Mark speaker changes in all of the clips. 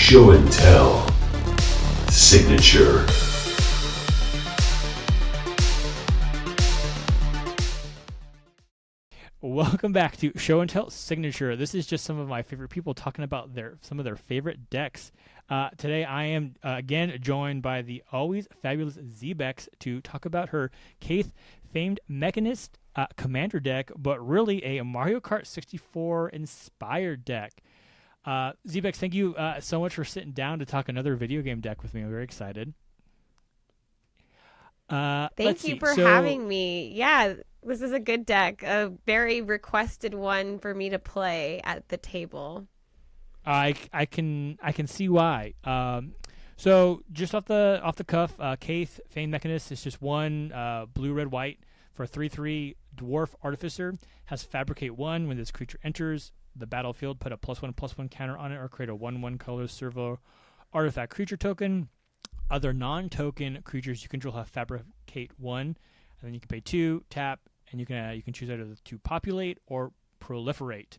Speaker 1: Show and Tell Signature.
Speaker 2: Welcome back to Show and Tell Signature. This is just some of my favorite people talking about some of their favorite decks. Today I am again joined by the always fabulous Zbexx to talk about her Cayth famed Mechanist commander deck, but really a Mario Kart 64 inspired deck. Zbexx, thank you so much for sitting down to talk another video game deck with me. I'm very excited.
Speaker 3: Thank you for having me. Yeah, this is a good deck, a very requested one for me to play at the table.
Speaker 2: I can see why. So just off the cuff, Cayth famed Mechanist is just one blue, red, white for a 3/3 dwarf artificer. Has Fabricate 1. When this creature enters the battlefield, put a +1/+1 counter on it, or create a 1/1 color servo artifact creature token. Other non-token creatures you control have Fabricate 1, and then you can pay 2, tap, and you can choose either to populate or proliferate.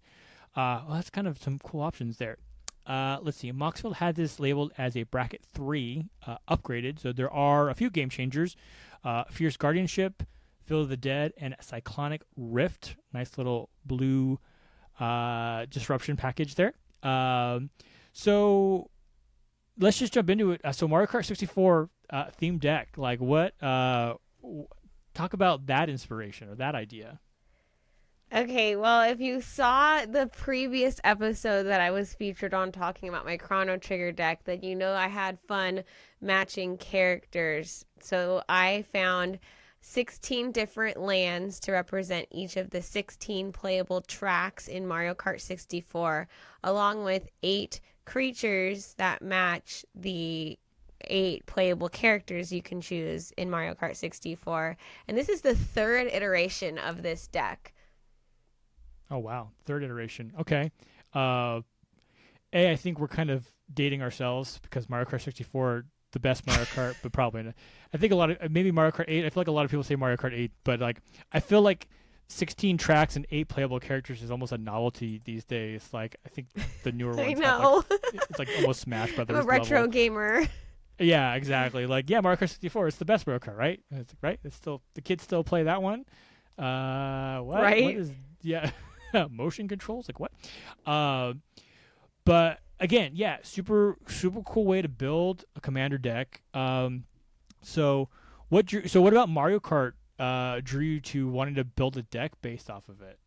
Speaker 2: Well, that's kind of some cool options there. Let's see. Moxfield had this labeled as a bracket 3 upgraded, so there are a few game changers. Fierce Guardianship, Fill of the Dead, and Cyclonic Rift. Nice little blue disruption package there. So let's just jump into it. So Mario Kart 64 themed deck. Like what? Talk about that inspiration or that idea.
Speaker 3: Okay, well, if you saw the previous episode that I was featured on talking about my Chrono Trigger deck, then you know I had fun matching characters. So I found 16 different lands to represent each of the 16 playable tracks in Mario Kart 64, along with 8 creatures that match the 8 playable characters you can choose in Mario Kart 64. And this is the 3rd iteration of this deck.
Speaker 2: Oh, wow. 3rd iteration. Okay. I think we're kind of dating ourselves because Mario Kart 64, the best Mario Kart, but probably not. I think maybe Mario Kart 8. I feel like a lot of people say Mario Kart 8, but like I feel like 16 tracks and 8 playable characters is almost a novelty these days. Like I think the newer ones
Speaker 3: I know.
Speaker 2: It's like almost Smash Brothers.
Speaker 3: I'm a retro
Speaker 2: level.
Speaker 3: gamer.
Speaker 2: Yeah, exactly. Like Mario Kart 64, it's the best Mario Kart, right? It's still the kids still play that one. What?
Speaker 3: Right?
Speaker 2: What is motion controls? Like what? But again, yeah, super cool way to build a commander deck. So what about Mario Kart drew you to wanting to build a deck based off of it?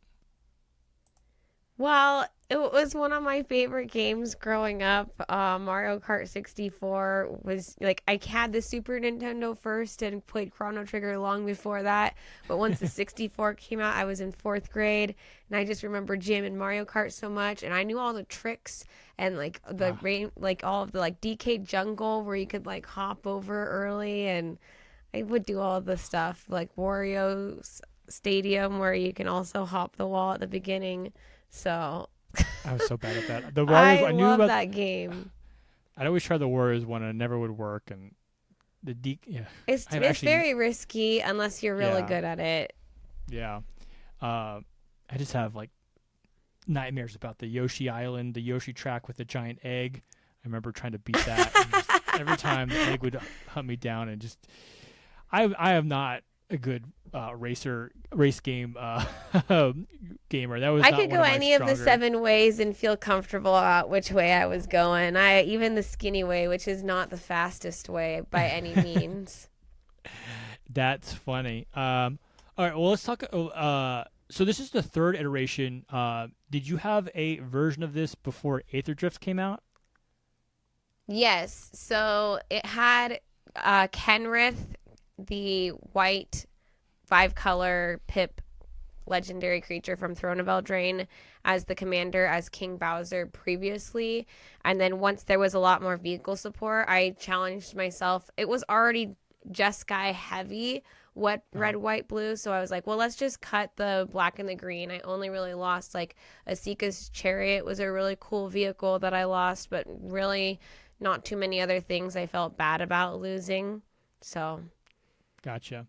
Speaker 3: Well, it was one of my favorite games growing up. Mario Kart 64 was like, I had the Super Nintendo first and played Chrono Trigger long before that. But once the 64 came out, I was in 4th grade, and I just remember jamming Mario Kart so much, and I knew all the tricks and like the rain, like all of the like DK Jungle where you could like hop over early, and I would do all the stuff like Wario's Stadium where you can also hop the wall at the beginning. So
Speaker 2: I was so bad at that. The Warriors, I knew
Speaker 3: love
Speaker 2: about
Speaker 3: that game.
Speaker 2: I'd always try the Warriors one, and it never would work. And
Speaker 3: it's very risky unless you're really good at it.
Speaker 2: Yeah, I just have like nightmares about the Yoshi Island, the Yoshi track with the giant egg. I remember trying to beat that. And just, every time the egg would hunt me down, and just I am not a good race game gamer. That was
Speaker 3: I
Speaker 2: not
Speaker 3: could
Speaker 2: one
Speaker 3: go
Speaker 2: of my
Speaker 3: any of the
Speaker 2: stronger-
Speaker 3: 7 ways and feel comfortable about which way I was going. Even the skinny way, which is not the fastest way by any means.
Speaker 2: That's funny. All right, well, let's talk. So this is the 3rd iteration. Did you have a version of this before Aether Drift came out?
Speaker 3: Yes. So it had Kenrith, the white 5-color Pip legendary creature from Throne of Eldraine, as the commander as King Bowser previously. And then once there was a lot more vehicle support, I challenged myself. It was already Jeskai heavy, red, white, blue. So I was like, well, let's just cut the black and the green. I only really lost like Asika's Chariot was a really cool vehicle that I lost, but really not too many other things I felt bad about losing. So
Speaker 2: Gotcha.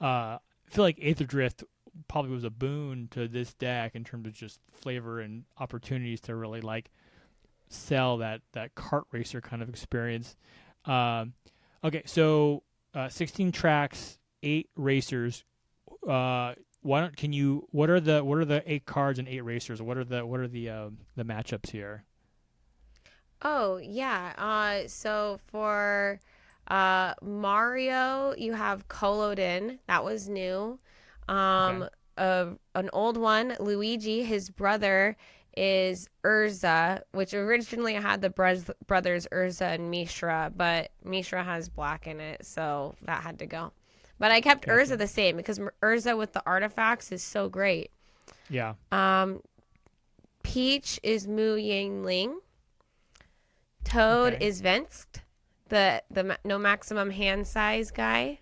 Speaker 2: I feel like Aether Drift probably was a boon to this deck in terms of just flavor and opportunities to really like sell that kart racer kind of experience. Okay, so 16 tracks, 8 racers. What are the 8 cards and 8 racers? What are the matchups here?
Speaker 3: Oh, yeah. So for Mario, you have Kolodin. That was new.
Speaker 2: Okay.
Speaker 3: An old one, Luigi, his brother is Urza, which originally had the brothers Urza and Mishra, but Mishra has black in it, so that had to go. But I kept
Speaker 2: Gotcha.
Speaker 3: Urza the same because Urza with the artifacts is so great.
Speaker 2: Yeah.
Speaker 3: Peach is Mu Yingling. Toad
Speaker 2: Okay.
Speaker 3: is Vensk, the no maximum hand size guy.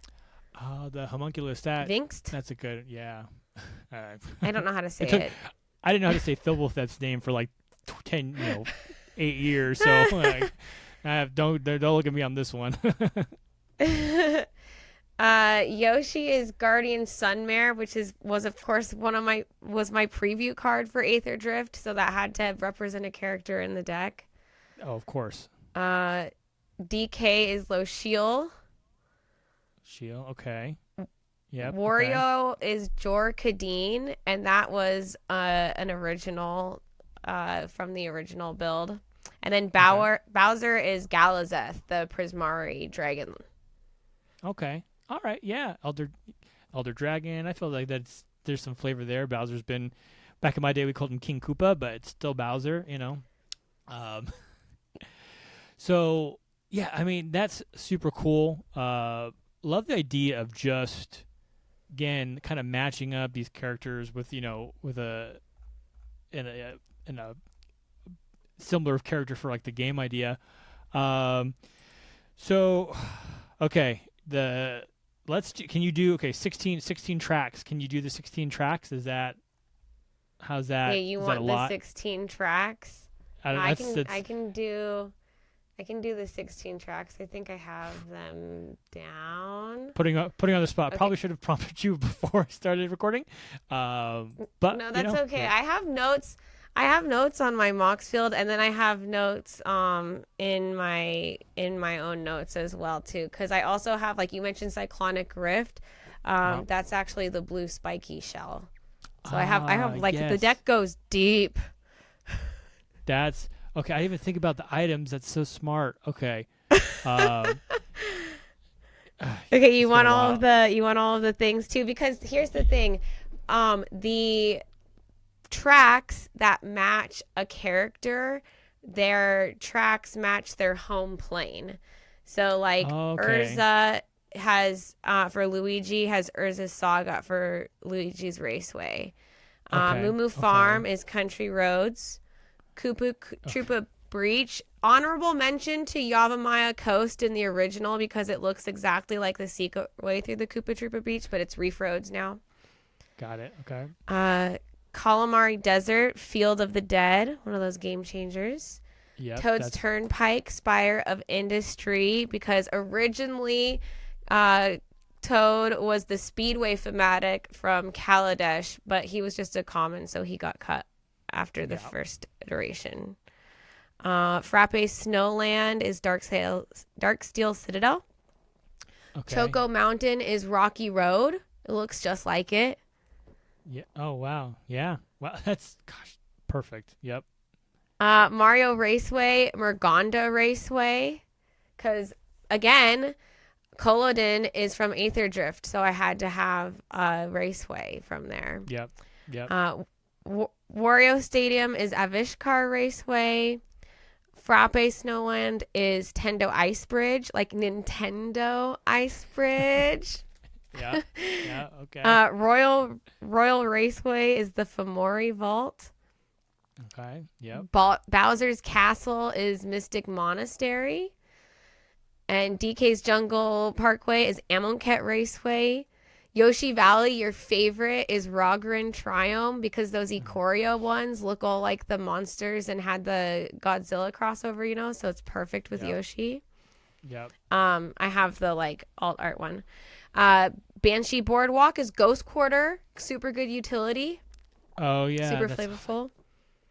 Speaker 2: The homunculus.
Speaker 3: Vinkst.
Speaker 2: That's a good. Yeah.
Speaker 3: I don't know how to say
Speaker 2: took-
Speaker 3: it.
Speaker 2: I didn't know how to say Filbolth's name for like 10, 8 years. So like, don't look at me on this one.
Speaker 3: Yoshi is Guardian Sunmare, which was of course my preview card for Aether Drift, so that had to represent a character in the deck.
Speaker 2: Oh, of course.
Speaker 3: DK is Loshiel.
Speaker 2: Shield. Okay. Yep.
Speaker 3: Wario is Jor Kadeen, and that was an original from the original build. And then Bowser is Galazeth, the Prismari dragon.
Speaker 2: Okay. All right. Yeah. Elder Dragon. I feel like there's some flavor there. Bowser's been back in my day we called him King Koopa, but it's still Bowser. So yeah, I mean that's super cool. Love the idea of just again kind of matching up these characters with with a similar character for like the game idea. So okay, can you do 16 tracks? Can you do the 16 tracks? How's that?
Speaker 3: Yeah, you
Speaker 2: is
Speaker 3: want
Speaker 2: that a
Speaker 3: the
Speaker 2: lot?
Speaker 3: 16 tracks? I can do the 16 tracks. I think I have them down.
Speaker 2: Putting on the spot.
Speaker 3: Okay.
Speaker 2: Probably should have prompted you before I started recording. But
Speaker 3: no, that's okay.
Speaker 2: Yeah.
Speaker 3: I have notes. I have notes on my Mox field, and then I have notes in my own notes as well too. Because I also have, like you mentioned, Cyclonic Rift. That's actually the blue spiky shell. So I have like
Speaker 2: yes.
Speaker 3: the deck goes deep.
Speaker 2: That's okay. I didn't even think about the items. That's so smart. Okay.
Speaker 3: Okay, you want all of the things too, because here's the thing. The tracks that match a character, their tracks match their home plane. So like Urza has for Luigi has Urza's Saga for Luigi's Raceway. Moo Moo Farm is Country Roads. Koopa Troopa Breach. Honorable mention to Yavimaya Coast in the original because it looks exactly like the secret way through the Koopa Troopa Breach, but it's Reef Roads now.
Speaker 2: Got it. Okay.
Speaker 3: Calamari Desert, Field of the Dead, one of those game changers.
Speaker 2: Yep,
Speaker 3: Toad's Turnpike, Spire of Industry, because originally Toad was the Speedway thematic from Kaladesh, but he was just a common, so he got cut after the first iteration. Frappe Snowland is Darksteel Citadel.
Speaker 2: Okay.
Speaker 3: Choco Mountain is Rocky Road. It looks just like it.
Speaker 2: Yeah. Oh wow. Yeah. Wow. That's perfect. Yep.
Speaker 3: Mario Raceway, Murgonda Raceway, because again, Kolodin is from Aether Drift, so I had to have a Raceway from there.
Speaker 2: Yep.
Speaker 3: Wario Stadium is Avishkar Raceway. Frappe Snowland is Tendo Ice Bridge, like Nintendo Ice Bridge.
Speaker 2: Yeah. Yeah. Okay.
Speaker 3: Royal Raceway is the Fomori Vault.
Speaker 2: Okay. Yep.
Speaker 3: Bowser's Castle is Mystic Monastery. And DK's Jungle Parkway is Amonkhet Raceway. Yoshi Valley, your favorite, is Rogren Triome because those Ikoria ones look all like the monsters and had the Godzilla crossover, so it's perfect with Yoshi.
Speaker 2: Yep.
Speaker 3: I have the alt art one. Banshee Boardwalk is Ghost Quarter, super good utility.
Speaker 2: Oh yeah.
Speaker 3: Super flavorful.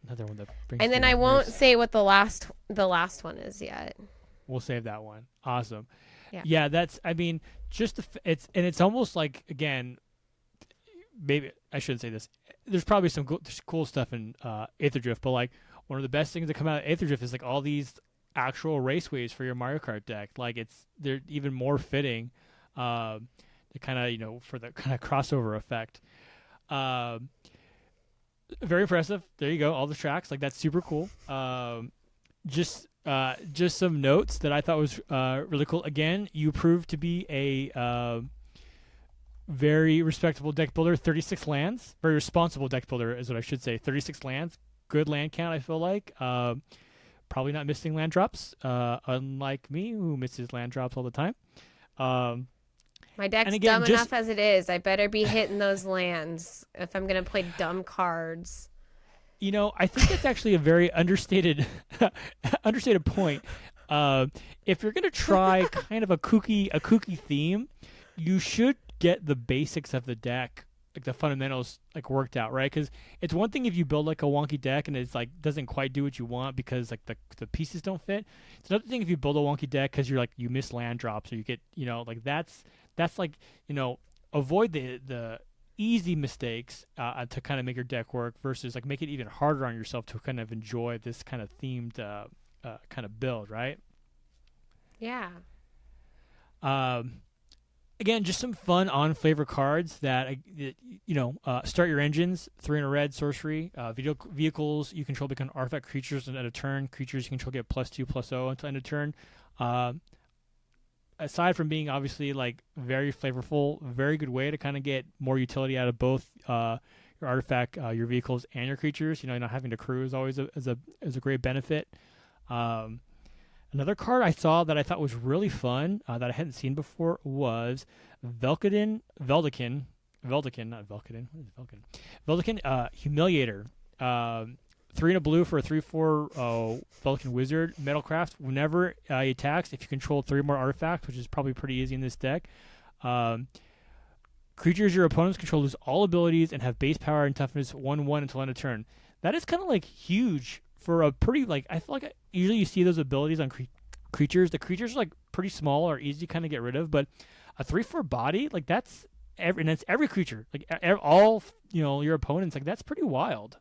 Speaker 2: another one that brings.
Speaker 3: And then
Speaker 2: me
Speaker 3: I won't
Speaker 2: nightmares.
Speaker 3: say what the last one is yet.
Speaker 2: We'll save that one. Awesome.
Speaker 3: Yeah.
Speaker 2: Yeah, that's. I mean, just it's almost like, again, maybe I shouldn't say this. There's probably some there's cool stuff in Aether Drift, but like one of the best things that come out of Aether Drift is like all these actual raceways for your Mario Kart deck. Like they're even more fitting, to kind of for the kind of crossover effect. Very impressive. There you go. All the tracks, like that's super cool. Just some notes that I thought was really cool. Again, you proved to be a very respectable deck builder. 36 lands. Very responsible deck builder is what I should say. 36 lands. Good land count, I feel like. Probably not missing land drops, unlike me, who misses land drops all the time.
Speaker 3: My deck's dumb enough as it is. I better be hitting those lands if I'm going to play dumb cards.
Speaker 2: I think that's actually a very understated point. If you're going to try kind of a kooky theme, you should get the basics of the deck, like the fundamentals, like worked out, right? Because it's one thing if you build like a wonky deck and it's like doesn't quite do what you want because like the pieces don't fit. It's another thing if you build a wonky deck because you're like you miss land drops or you get like that's like avoid the easy mistakes to kind of make your deck work versus like make it even harder on yourself to kind of enjoy this kind of themed kind of build, right?
Speaker 3: Yeah.
Speaker 2: Again, just some fun on-flavor cards that start your engines. 3 in a red sorcery. Vehicles you control become artifact creatures at a turn. Creatures you control get +2/+0 until end of turn. Aside from being obviously like very flavorful, very good way to kind of get more utility out of both your artifact, your vehicles, and your creatures. Not having to crew is always is a great benefit. Another card I saw that I thought was really fun that I hadn't seen before was Veldikin, not Veldikin. What is Veldikin? Veldikin, Humiliator. 3 in a blue for a 3/4 Veldikin Wizard. Metalcraft. Whenever he attacks, if you control 3 more artifacts, which is probably pretty easy in this deck, creatures your opponents control lose all abilities and have base power and toughness 1/1 until end of turn. That is kind of like huge for a pretty I feel like usually you see those abilities on creatures. The creatures are like pretty small or easy to kind of get rid of, but a 3/4 body like that's every creature like all your opponents like that's pretty wild.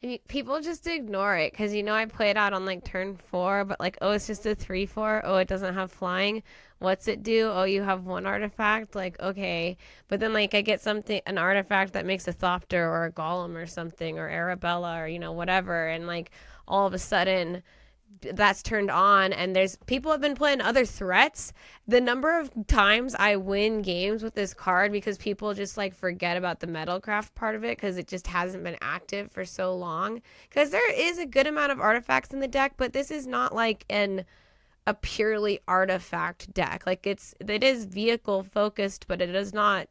Speaker 3: And people just ignore it because I play it out on like turn 4, but like it's just a 3/4. Oh, it doesn't have flying. What's it do? Oh, you have 1 artifact. Like okay, but then like I get an artifact that makes a Thopter or a Golem or something or Arabella or whatever, and like all of a sudden that's turned on and there's people have been playing other threats. The number of times I win games with this card because people just like forget about the Metalcraft part of it because it just hasn't been active for so long, because there is a good amount of artifacts in the deck, but this is not like a purely artifact deck. Like it is vehicle focused, but it's not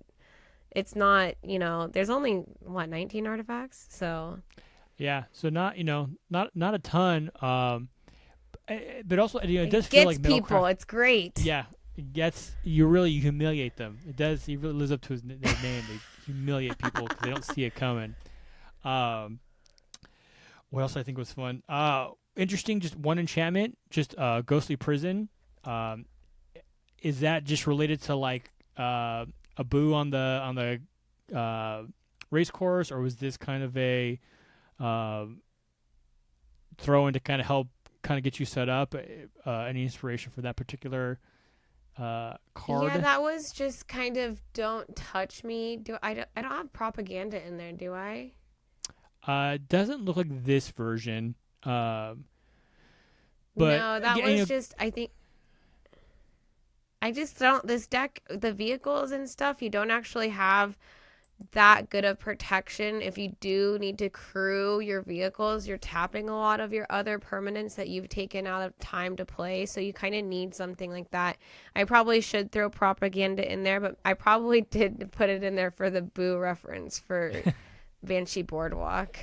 Speaker 3: there's only 19 artifacts, so
Speaker 2: yeah, so not a ton. But also, it does
Speaker 3: it
Speaker 2: feel
Speaker 3: gets
Speaker 2: like
Speaker 3: people. It's great.
Speaker 2: Yeah, it gets you humiliate them. It does. He really lives up to his name. They humiliate people because they don't see it coming. What else I think was fun? Interesting. Just 1 enchantment. Just Ghostly Prison. Is that just related to like a boo on the race course, or was this kind of a throw in to kind of help kind of get you set up? Any inspiration for that particular card?
Speaker 3: Yeah, that was just kind of don't touch me. I don't have propaganda in there, do I?
Speaker 2: It doesn't look like this version. But
Speaker 3: no, that was just I think I just don't this deck, the vehicles and stuff, you don't actually have that good of protection. If you do need to crew your vehicles, you're tapping a lot of your other permanents that you've taken out of time to play, so you kind of need something like that. I probably should throw propaganda in there, but I probably did put it in there for the boo reference for Banshee Boardwalk.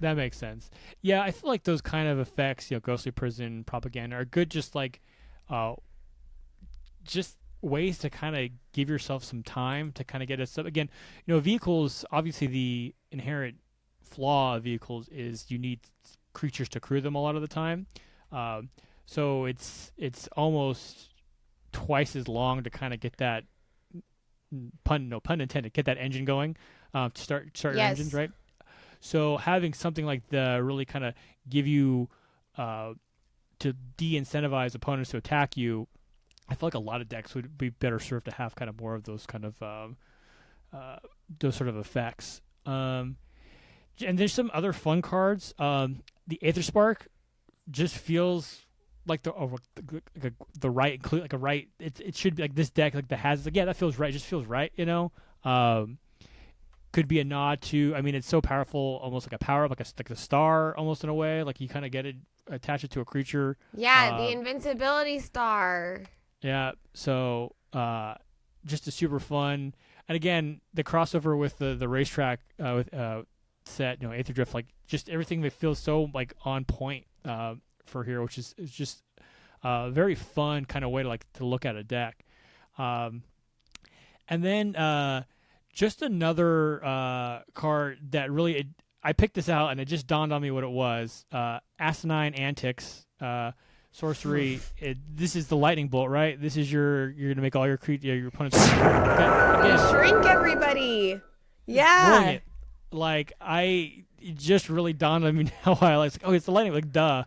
Speaker 2: That makes sense. Yeah, I feel like those kind of effects, Ghostly Prison, propaganda, are good just like just ways to kind of give yourself some time to kind of get us up. Again, vehicles, obviously the inherent flaw of vehicles is you need creatures to crew them a lot of the time. So it's almost twice as long to kind of get that pun intended, get that engine going, to start your engines, right? So having something like the really kind of give you to de-incentivize opponents to attack you, I feel like a lot of decks would be better served to have kind of more of those kind of those sort of effects. And there's some other fun cards. The Aether Spark just feels like the right like a right. It should be like this deck like the has like, yeah, that feels right. It just feels right, you know. Could be a nod to. I mean, it's so powerful, almost like a power up, like a star, almost in a way. Like you kind of get it, attach it to a creature.
Speaker 3: Yeah, the invincibility star.
Speaker 2: Yeah. So just a super fun. And again, the crossover with the racetrack with set, you know, Aether Drift, like just everything that feels so like on point for here, which is just a very fun kind of way to look at a deck. And then just another card that really I picked this out and it just dawned on me what it was. Asinine Antics. Sorcery. This is the lightning bolt, right? This is you're gonna make all your opponents
Speaker 3: shrink everybody. Yeah.
Speaker 2: Brilliant. Like it just really dawned on me now why I like it's the lightning. Like duh,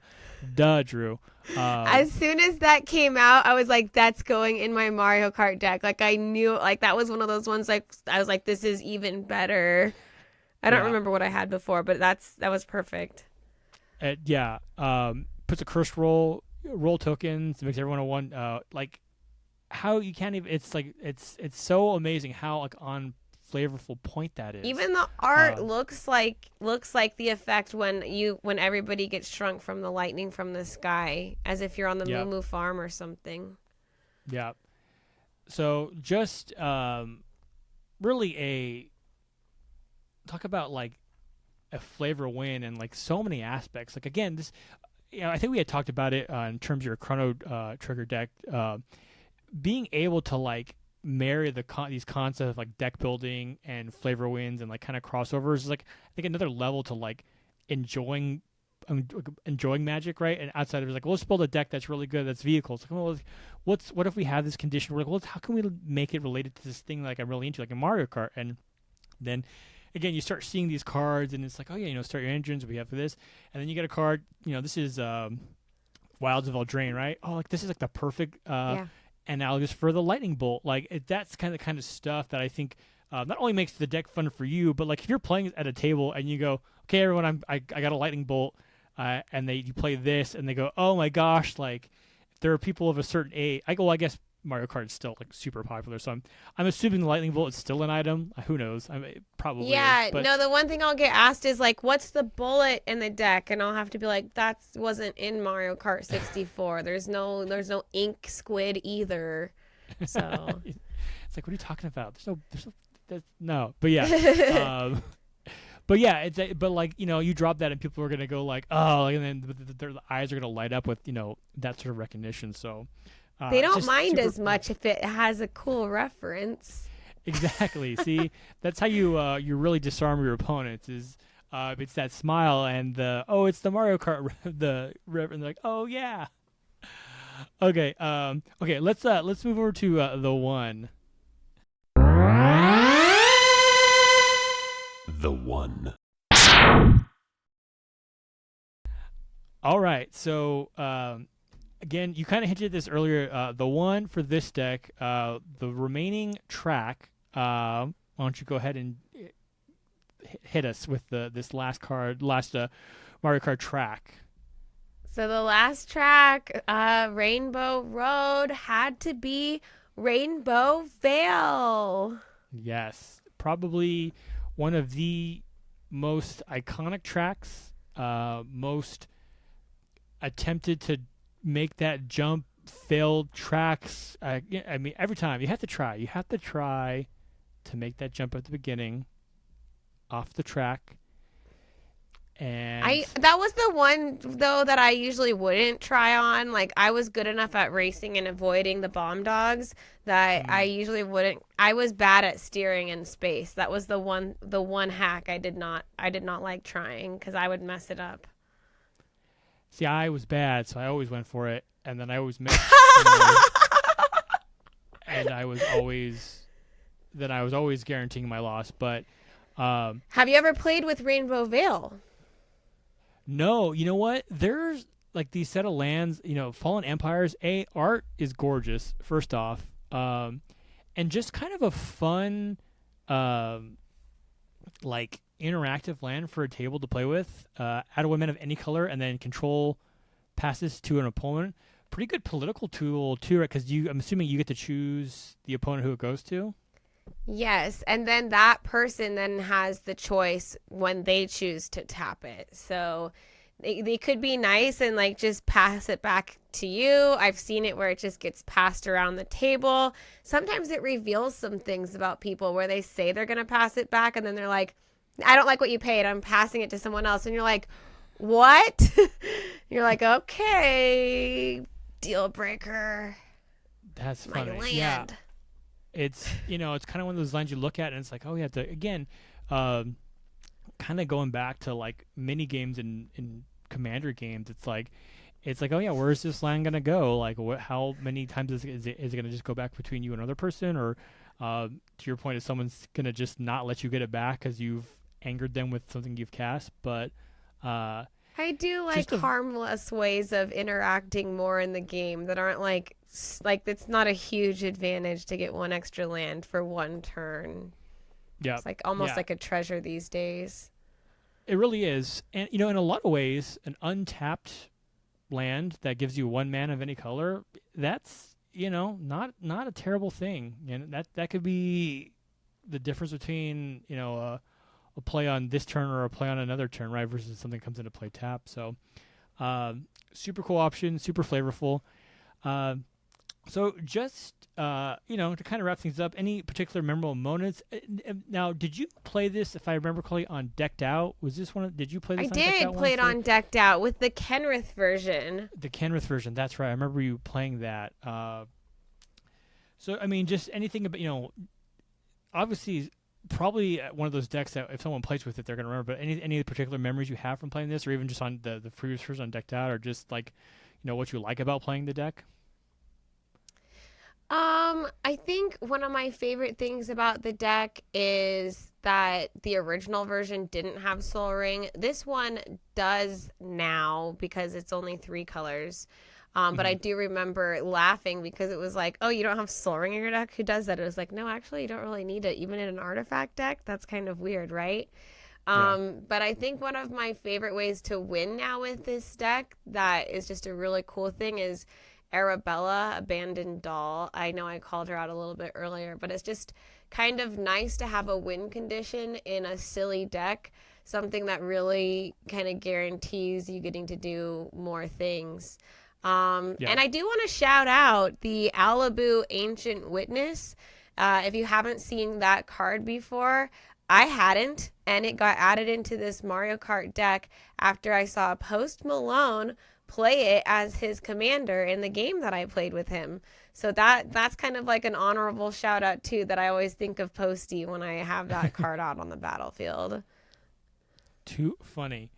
Speaker 2: Drew.
Speaker 3: As soon as that came out, I was like, that's going in my Mario Kart deck. Like I knew, like that was one of those ones. Like I was like, this is even better. I don't remember what I had before, but that was perfect.
Speaker 2: Puts a cursed roll tokens, makes everyone a one. Like how you can't even. It's like it's so amazing how like on flavorful point that is.
Speaker 3: Even the art looks like the effect when everybody gets shrunk from the lightning from the sky, as if you're on the Moo Moo farm or something.
Speaker 2: Yeah. So just really talk about like a flavor win and like so many aspects. Like again, this, I think we had talked about it in terms of your Chrono Trigger deck, being able to like marry these concepts of like deck building and flavor wins and like kind of crossovers is like I think another level to like enjoying Magic, right? And outside of it, like, well, let's build a deck that's really good, that's vehicles. Like, well, what if we have this condition? We're like, well, how can we make it related to this thing like I'm really into, like in Mario Kart? And then again, you start seeing these cards, and it's like, oh yeah, start your engines. We have for this, and then you get a card. This is Wilds of Eldraine, right? Oh, like this is like the perfect analogous for the lightning bolt. Like that's kind of stuff that I think not only makes the deck fun for you, but like if you're playing at a table and you go, okay, everyone, I got a lightning bolt, and you play this, and they go, oh my gosh, like there are people of a certain age. I go, well, I guess Mario Kart is still like super popular, so I'm assuming the lightning bolt is still an item. Who knows? I mean, it probably is, but
Speaker 3: no, the one thing I'll get asked is like, what's the bullet in the deck, and I'll have to be like, that wasn't in Mario Kart 64. there's no ink squid either. So
Speaker 2: it's like, what are you talking about? No, but yeah. But yeah, but like you drop that and people are gonna go like, oh, and then their eyes are gonna light up with that sort of recognition. So
Speaker 3: they don't mind as much if it has a cool reference.
Speaker 2: Exactly. See, that's how you really disarm your opponents. Is it's that smile and it's the Mario Kart and they're like, oh yeah. Okay. Okay. Let's move over to the one.
Speaker 1: The one.
Speaker 2: All right. So again, you kind of hinted at this earlier. The one for this deck, the remaining track. Why don't you go ahead and hit us with this last Mario Kart track?
Speaker 3: So the last track, Rainbow Road, had to be Rainbow Veil.
Speaker 2: Yes, probably one of the most iconic tracks, most attempted to make that jump, failed tracks. I mean, every time you have to try to make that jump at the beginning, off the track. And
Speaker 3: that was the one though that I usually wouldn't try on. Like I was good enough at racing and avoiding the bomb dogs that I usually wouldn't. I was bad at steering in space. That was the one hack I did not like trying because I would mess it up.
Speaker 2: see, I was bad, so I always went for it, and then I always missed. and I was always guaranteeing my loss. But
Speaker 3: have you ever played with Rainbow Veil?
Speaker 2: no, you know what? There's like these set of lands, Fallen Empires. Art is gorgeous, first off, and just kind of a fun, like interactive land for a table to play with. Add a woman of any color, and then control passes to an opponent. Pretty good political tool too, right? Because I'm assuming you get to choose the opponent who it goes to.
Speaker 3: Yes, and then that person then has the choice when they choose to tap it. So they could be nice and like just pass it back to you. I've seen it where it just gets passed around the table. Sometimes it reveals some things about people where they say they're going to pass it back and then they're like, I don't like what you paid. I'm passing it to someone else. And you're like, what? You're like, okay, deal breaker.
Speaker 2: That's
Speaker 3: my
Speaker 2: funny.
Speaker 3: land.
Speaker 2: Yeah. It's it's kind of one of those lines you look at and it's like, oh yeah, again, kind of going back to like mini games in Commander games. It's like, oh yeah, where's this land gonna go? Like, how many times is it gonna just go back between you and another person, or to your point, is someone's gonna just not let you get it back because you've angered them with something you've cast? But
Speaker 3: I do like harmless ways of interacting more in the game that aren't like it's not a huge advantage to get one extra land for one turn.
Speaker 2: Yeah,
Speaker 3: it's like almost like a treasure these days.
Speaker 2: It really is, and in a lot of ways, an untapped land that gives you 1 mana of any color, that's not a terrible thing, and that could be the difference between a play on this turn or a play on another turn, right? Versus something comes into play tap. So, super cool option, super flavorful. So just to kind of wrap things up, any particular memorable moments? Now, did you play this, if I remember correctly, on Decked Out? Was this one? Did you play this?
Speaker 3: I did play it on Decked Out with the Kenrith version.
Speaker 2: The Kenrith version, that's right. I remember you playing that. So I mean, just anything about obviously. Probably one of those decks that if someone plays with it, they're going to remember. But any particular memories you have from playing this, or even just on the previous version on Decked Out, or just like, what you like about playing the deck?
Speaker 3: I think one of my favorite things about the deck is that the original version didn't have Soul Ring. This one does now because it's only 3 colors. But I do remember laughing because it was like, oh, you don't have Soul Ring in your deck? Who does that? It was like, no, actually, you don't really need it. Even in an artifact deck, that's kind of weird, right? But I think one of my favorite ways to win now with this deck that is just a really cool thing is Arabella, Abandoned Doll. I know I called her out a little bit earlier, but it's just kind of nice to have a win condition in a silly deck, something that really kind of guarantees you getting to do more things. And I do want to shout out the Alibu Ancient Witness. If you haven't seen that card before, I hadn't, and it got added into this Mario Kart deck after I saw Post Malone play it as his commander in the game that I played with him. So that's kind of like an honorable shout out too, that I always think of Posty when I have that card out on the battlefield.
Speaker 2: Too funny.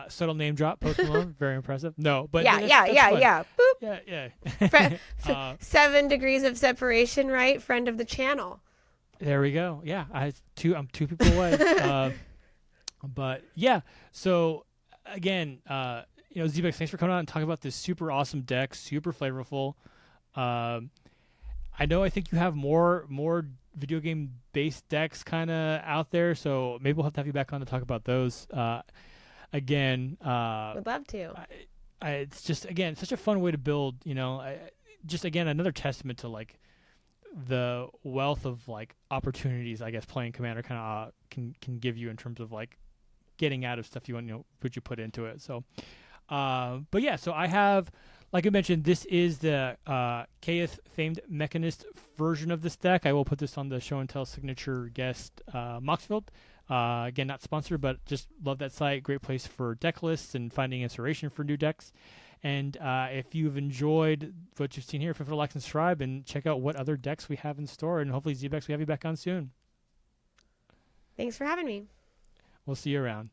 Speaker 2: Subtle name drop, Post Malone, very impressive. No, but
Speaker 3: yeah. Boop.
Speaker 2: Yeah.
Speaker 3: 7 degrees of separation, right? Friend of the channel.
Speaker 2: There we go. Yeah, I'm 2 people away. But yeah, so again, Zbexx, thanks for coming on and talking about this super awesome deck, super flavorful. I think you have more video game based decks kind of out there, so maybe we'll have to have you back on to talk about those. Again,
Speaker 3: would love to.
Speaker 2: It's just, again, such a fun way to build, just again, another testament to like the wealth of like opportunities, I guess, playing Commander kind of can give you in terms of like getting out of stuff you want, what you put into it. So, but yeah, so I have, like I mentioned, this is the Cayth famed Mechanist version of this deck. I will put this on the Show and Tell signature guest Moxfield. Again, not sponsored, but just love that site. Great place for deck lists and finding inspiration for new decks. And if you've enjoyed what you've seen here, feel free to like and subscribe and check out what other decks we have in store. And hopefully, Zbexx, we have you back on soon.
Speaker 3: Thanks for having me.
Speaker 2: We'll see you around.